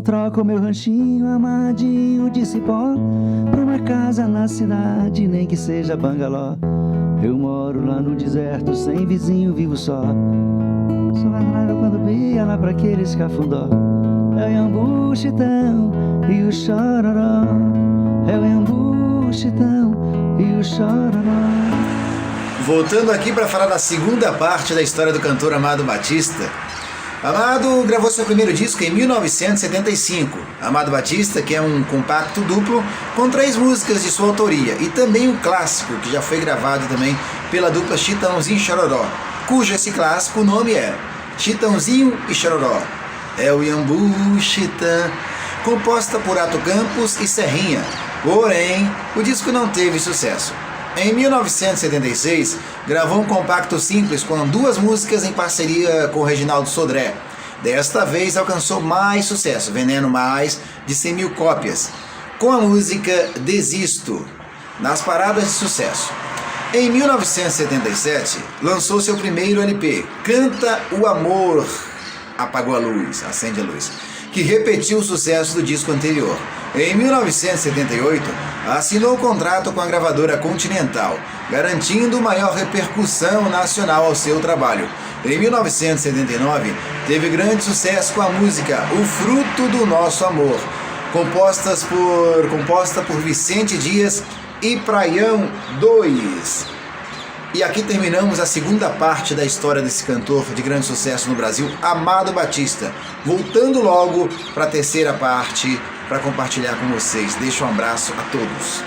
troco meu ranchinho amadinho de cipó pra uma casa na cidade, nem que seja bangalô. Eu moro lá no deserto, sem vizinho, vivo só. Só raro quando via lá pra aquele escafundó. É o Iambu, Chitão e o Chororó. É o Iambu, Chitão e o Chororó. Voltando aqui para falar da segunda parte da história do cantor Amado Batista. Amado gravou seu primeiro disco em 1975. Amado Batista, que é um compacto duplo com 3 músicas de sua autoria e também um clássico que já foi gravado também pela dupla Chitãozinho e Chororó, cujo esse clássico nome é Chitãozinho e Chororó. É o Iambu, Chitã, composta por Ato Campos e Serrinha. Porém, o disco não teve sucesso. Em 1976, gravou um compacto simples com 2 músicas em parceria com Reginaldo Sodré. Desta vez alcançou mais sucesso, vendendo mais de 100 mil cópias, com a música Desisto, nas paradas de sucesso. Em 1977, lançou seu primeiro LP, Canta o Amor, Apagou a Luz, Acende a Luz, que repetiu o sucesso do disco anterior. Em 1978, assinou o contrato com a gravadora Continental, garantindo maior repercussão nacional ao seu trabalho. Em 1979, teve grande sucesso com a música O Fruto do Nosso Amor, composta por Vicente Dias e Praião 2. E aqui terminamos a segunda parte da história desse cantor de grande sucesso no Brasil, Amado Batista. Voltando logo para a terceira parte para compartilhar com vocês. Deixo um abraço a todos.